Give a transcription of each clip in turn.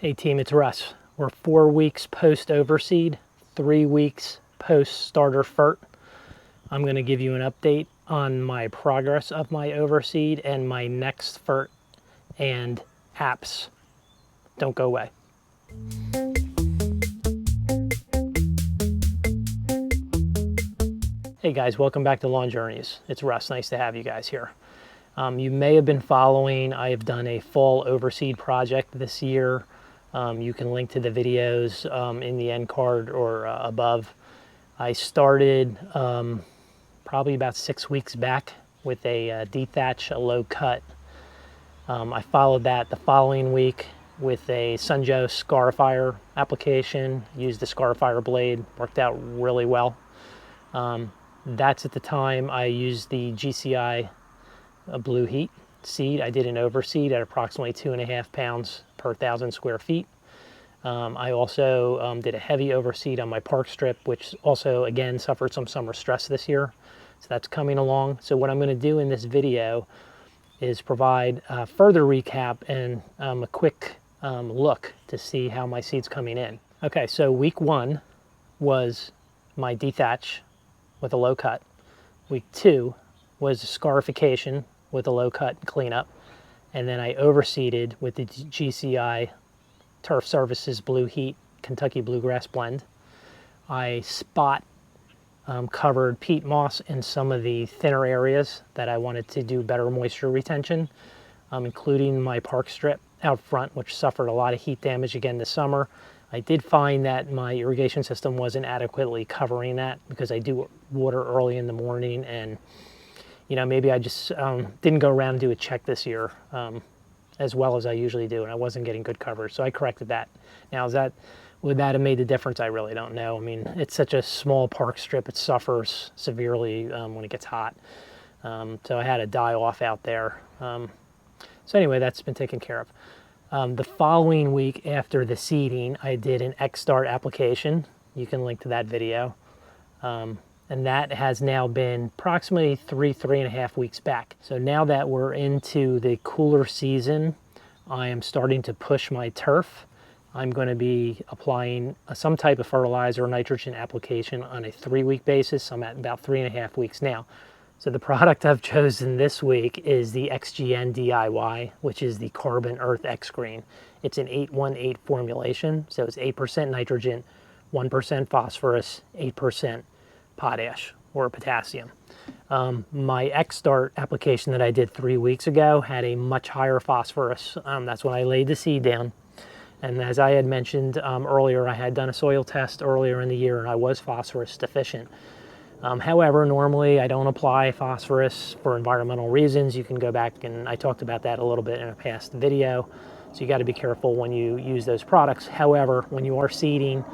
Hey team, it's Russ. We're 4 weeks post overseed, 3 weeks post starter fert. I'm going to give you an update on my progress of my overseed and my next fert and apps. Don't go away. Hey guys, welcome back to Lawn Journeys. It's Russ. Nice to have you guys here. You may have been following, I have done a fall overseed project this year. You can link to the videos in the end card or above. I started probably about 6 weeks back with a dethatch, a low cut. I followed that the following week with a Sunjoe Scarifier application, used the Scarifier blade, worked out really well. That's at the time I used the GCI Blue Heat seed. I did an overseed at approximately 2.5 pounds per 1,000 square feet. I also did a heavy overseed on my park strip, which also again suffered some summer stress this year. So that's coming along. So what I'm going to do in this video is provide a further recap and a quick look to see how my seed's coming in. Okay, so week 1 was my dethatch with a low cut. Week 2 was a scarification with a low cut and cleanup. And then I overseeded with the GCI Turf Services Blue Heat Kentucky Bluegrass blend. I spot covered peat moss in some of the thinner areas that I wanted to do better moisture retention, including my park strip out front, which suffered a lot of heat damage again this summer. I did find that my irrigation system wasn't adequately covering that because I do water early in the morning, and you know, maybe I just didn't go around and do a check this year as well as I usually do, and I wasn't getting good coverage, so I corrected that. Now, would that have made the difference? I really don't know. I mean, it's such a small park strip, it suffers severely when it gets hot. So I had a die off out there. So anyway, that's been taken care of. The following week after the seeding, I did an X-Start application. You can link to that video. And that has now been approximately 3.5 weeks back. So now that we're into the cooler season, I am starting to push my turf. I'm going to be applying some type of fertilizer or nitrogen application on a 3-week basis. I'm at about 3.5 weeks now. So the product I've chosen this week is the XGN DIY, which is the Carbon Earth X Green. It's an 8-1-8 formulation, so it's 8% nitrogen, 1% phosphorus, 8% potash or potassium. My X-Start application that I did 3 weeks ago had a much higher phosphorus. That's when I laid the seed down. And as I had mentioned earlier, I had done a soil test earlier in the year and I was phosphorus deficient. However, normally I don't apply phosphorus for environmental reasons. You can go back and I talked about that a little bit in a past video. So you got to be careful when you use those products. However, when you are seeding,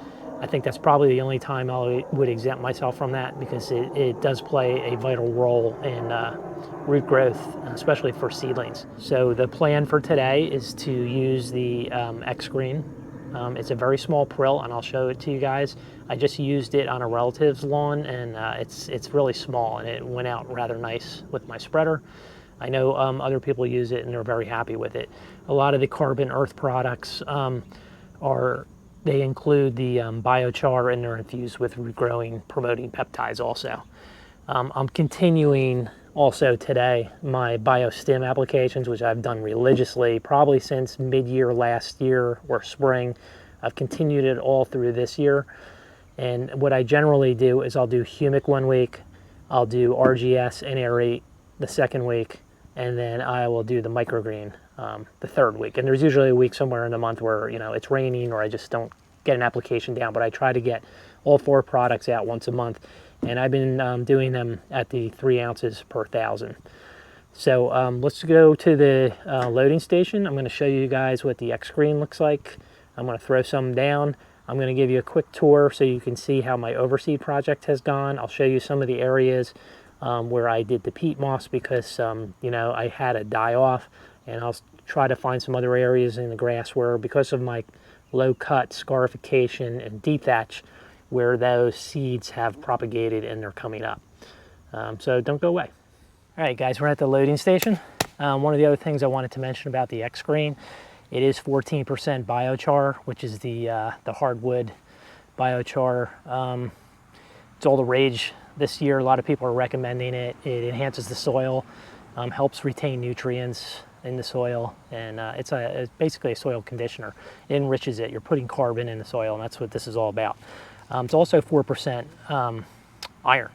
I think that's probably the only time I would exempt myself from that, because it does play a vital role in root growth, especially for seedlings. So the plan for today is to use the X Green. It's a very small prill, and I'll show it to you guys. I just used it on a relative's lawn, and it's really small, and it went out rather nice with my spreader. I know other people use it, and they're very happy with it. A lot of the Carbon Earth products they include the biochar, and they're infused with regrowing promoting peptides also. I'm continuing also today my Bio-stim applications, which I've done religiously probably since mid-year last year or spring. I've continued it all through this year. And what I generally do is I'll do humic 1 week, I'll do RGS and aerate the 2nd week, and then I will do the microgreen the 3rd week. And there's usually a week somewhere in the month where, you know, it's raining or I just don't get an application down, but I try to get all 4 products out once a month. And I've been doing them at the 3 ounces per 1,000. So let's go to the loading station. I'm going to show you guys what the X Green looks like. I'm going to throw some down. I'm going to give you a quick tour so you can see how my overseed project has gone. I'll show you some of the areas where I did the peat moss because, you know, I had a die off, and I'll try to find some other areas in the grass where, because of my low cut, scarification, and dethatch, where those seeds have propagated and they're coming up. So don't go away. All right, guys, we're at the loading station. One of the other things I wanted to mention about the X Green It is 14% biochar, which is the hardwood biochar. It's all the rage this year. A lot of people are recommending it. It enhances the soil, helps retain nutrients in the soil, and it's basically a soil conditioner. It enriches it. You're putting carbon in the soil, and that's what this is all about. It's also 4% iron,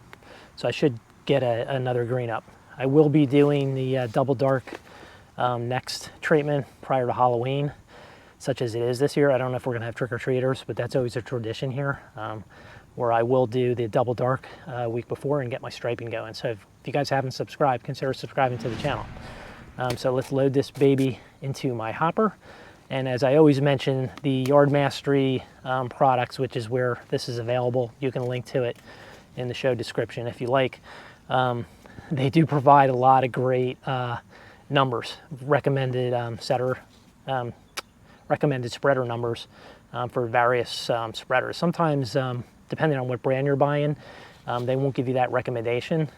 so I should get another green up. I will be doing the double dark next treatment prior to Halloween, such as it is this year. I don't know if we're gonna have trick-or-treaters, but that's always a tradition here, where I will do the double dark week before and get my striping going. So if you guys haven't subscribed, consider subscribing to the channel. So let's load this baby into my hopper. And as I always mention, the Yard Mastery products, which is where this is available, you can link to it in the show description if you like. They do provide a lot of great numbers, recommended recommended spreader numbers for various spreaders. Sometimes, depending on what brand you're buying, they won't give you that recommendation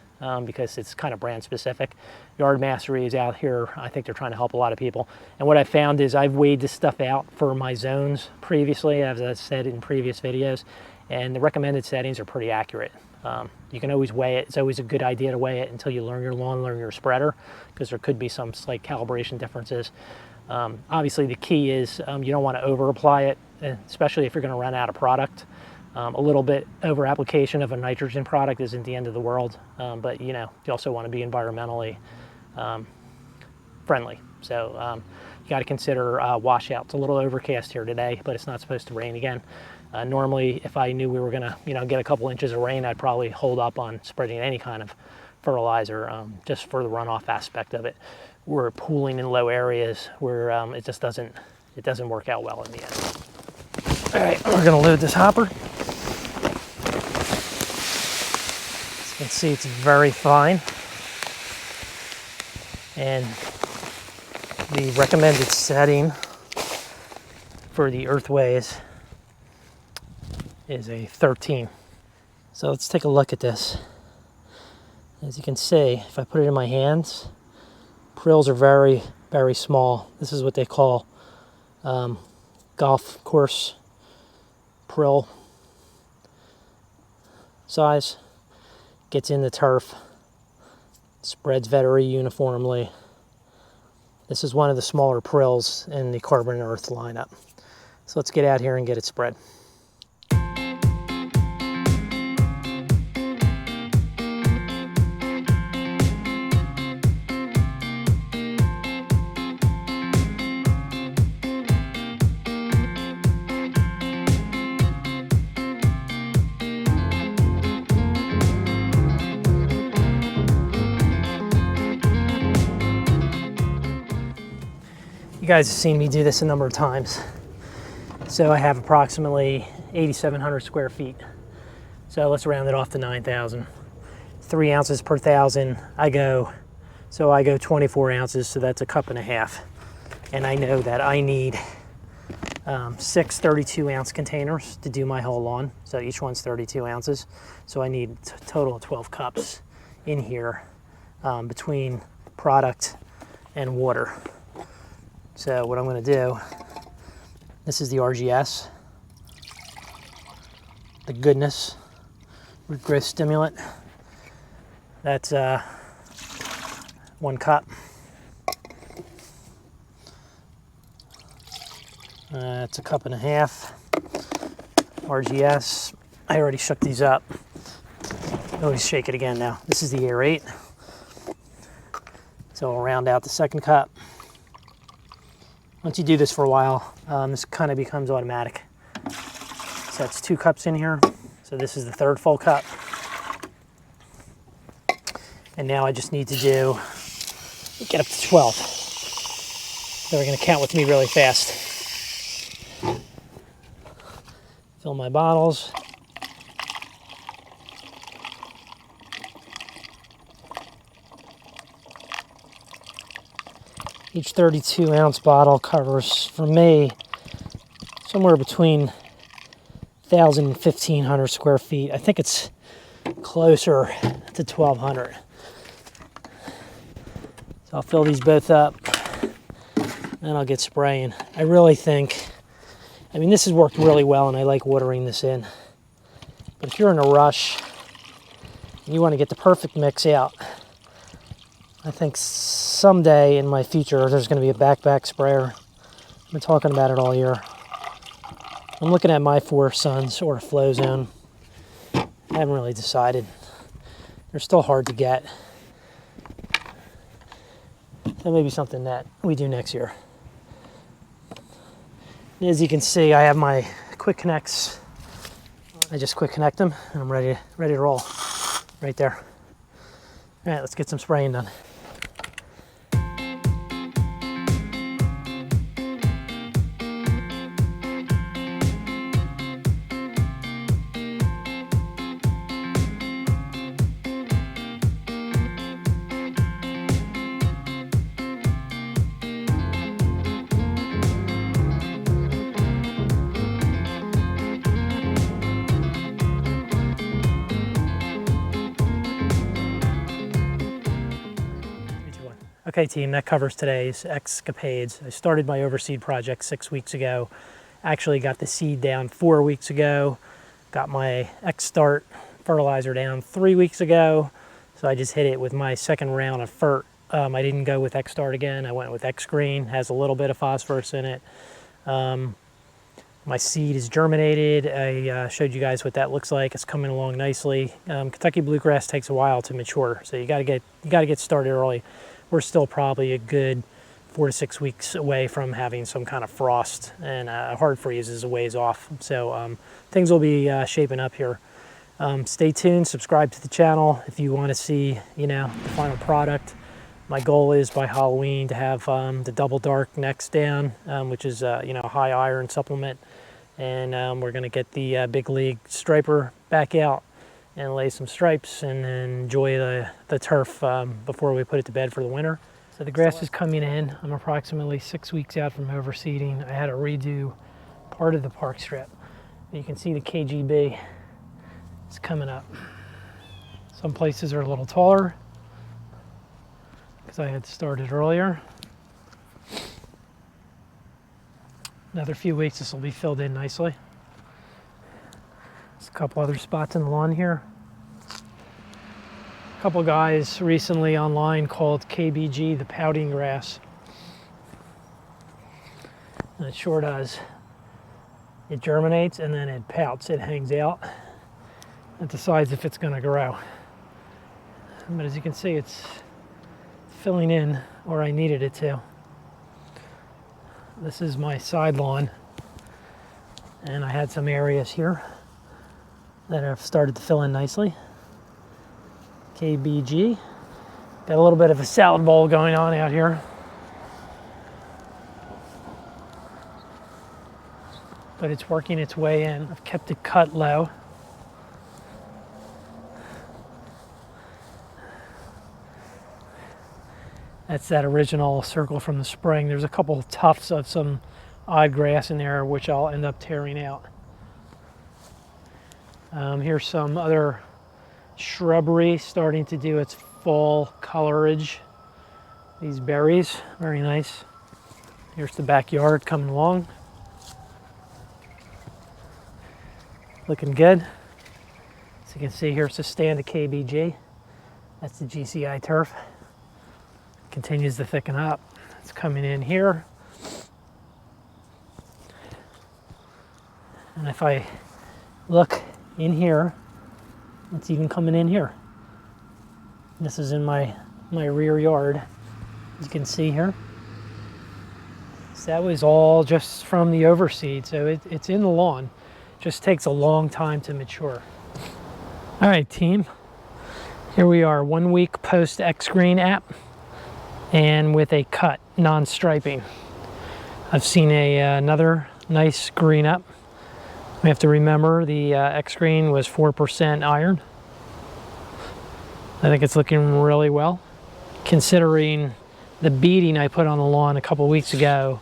because it's kind of brand specific. Yard Mastery is out here. I think they're trying to help a lot of people. And what I found is I've weighed this stuff out for my zones previously, as I said in previous videos, and the recommended settings are pretty accurate. You can always weigh it. It's always a good idea to weigh it until you learn your lawn, learn your spreader, because there could be some slight calibration differences. Obviously the key is you don't want to over apply it, especially if you're going to run out of product. A little bit over application of a nitrogen product isn't the end of the world, but you know, you also want to be environmentally friendly. So you got to consider washouts. A little overcast here today, but it's not supposed to rain again. Normally, if I knew we were gonna, get a couple inches of rain, I'd probably hold up on spreading any kind of fertilizer, just for the runoff aspect of it. We're pooling in low areas where it just doesn't work out well in the end. All right, we're gonna load this hopper. As you can see, it's very fine, and the recommended setting for the earthways is a 13. So let's take a look at this. As you can see, if I put it in my hands, prills are very, very small. This is what they call golf course prill size. Gets in the turf, spreads very uniformly. This is one of the smaller prills in the carbon earth lineup. So let's get out here and get it spread. You guys have seen me do this a number of times. So I have approximately 8,700 square feet. So let's round it off to 9,000. 3 ounces per thousand. I go 24 ounces, so that's a cup and a half. And I know that I need 6 32-ounce containers to do my whole lawn. So each one's 32 ounces. So I need a total of 12 cups in here between product and water. So what I'm going to do, this is the RGS, the Goodness root growth stimulant. That's 1 cup. It's a cup and a half. RGS, I already shook these up. Always shake it again now. This is the Aerate. So I'll round out the 2nd cup. Once you do this for a while, this kind of becomes automatic. So that's 2 cups in here. So this is the 3rd full cup. And now I just need to get up to 12. So they're gonna count with me really fast. Fill my bottles. Each 32-ounce bottle covers, for me, somewhere between 1,000 and 1,500 square feet. I think it's closer to 1,200. So I'll fill these both up. And and I'll get spraying. I really think, I mean, this has worked really well, and I like watering this in. But if you're in a rush and you want to get the perfect mix out, I think someday in my future there's going to be a backpack sprayer. I've been talking about it all year. I'm looking at my 4 Suns or a Flow Zone. I haven't really decided. They're still hard to get. That may be something that we do next year. And as you can see, I have my quick connects. I just quick connect them and I'm ready to roll right there. All right, let's get some spraying done. Okay team, that covers today's escapades. I started my overseed project 6 weeks ago. Actually got the seed down 4 weeks ago. Got my X-Start fertilizer down 3 weeks ago. So I just hit it with my second round of fert. I didn't go with X-Start again. I went with X-Green. Has a little bit of phosphorus in it. My seed is germinated. I showed you guys what that looks like. It's coming along nicely. Kentucky bluegrass takes a while to mature, so you got to get started early. We're still probably a good 4 to 6 weeks away from having some kind of frost, and hard freeze is a ways off. So things will be shaping up here. Stay tuned, subscribe to the channel if you want to see, the final product. My goal is by Halloween to have the double dark necks down, which is a high iron supplement, and we're going to get the big league striper back out and lay some stripes and enjoy the turf before we put it to bed for the winter. So the grass is coming in. I'm approximately 6 weeks out from overseeding. I had to redo part of the park strip. You can see the KGB is coming up. Some places are a little taller because I had started earlier. Another few weeks, this will be filled in nicely. There's a couple other spots in the lawn here. A couple guys recently online called KBG the pouting grass. And it sure does. It germinates and then it pouts. It hangs out and decides if it's going to grow. But as you can see, it's filling in where I needed it to. This is my side lawn, and I had some areas here that have started to fill in nicely. KBG. Got a little bit of a salad bowl going on out here. But it's working its way in. I've kept it cut low. That's that original circle from the spring. There's a couple of tufts of some odd grass in there, which I'll end up tearing out. Here's some other shrubbery starting to do its fall colorage. These berries, very nice. Here's the backyard coming along. Looking good. As you can see, here's the stand of KBG. That's the GCI turf. Continues to thicken up. It's coming in here. And if I look in here, it's even coming in here. This is in my rear yard, as you can see here. So that was all just from the overseed, so it's in the lawn. Just takes a long time to mature. All right, team. Here we are, 1 week post X-Green app, and with a cut, non-striping. I've seen another nice green up. We have to remember the X-Green was 4% iron. I think it's looking really well. Considering the beading I put on the lawn a couple weeks ago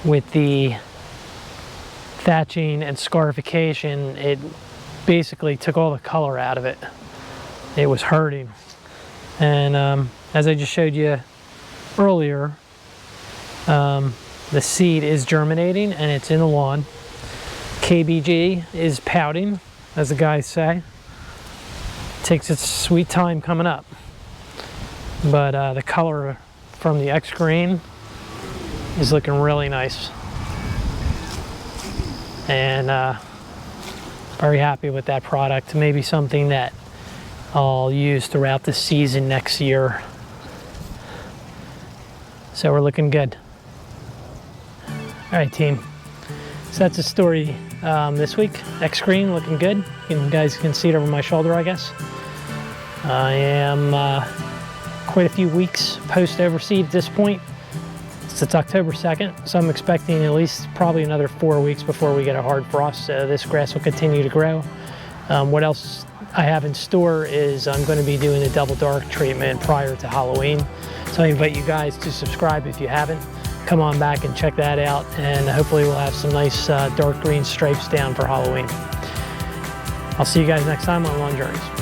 with the thatching and scarification, it basically took all the color out of it. It was hurting. And as I just showed you earlier, The seed is germinating and it's in the lawn. KBG is pouting, as the guys say. Takes its sweet time coming up. But the color from the X green is looking really nice. And very happy with that product. Maybe something that I'll use throughout the season next year. So we're looking good. All right, team. So that's the story this week. X green looking good. You guys can see it over my shoulder, I guess. I am quite a few weeks post overseed at this point. It's October 2nd, so I'm expecting at least probably another 4 weeks before we get a hard frost. So this grass will continue to grow. What else I have in store is I'm going to be doing a double dark treatment prior to Halloween. So I invite you guys to subscribe if you haven't. Come on back and check that out, and hopefully we'll have some nice dark green stripes down for Halloween. I'll see you guys next time on Lawn Journeys.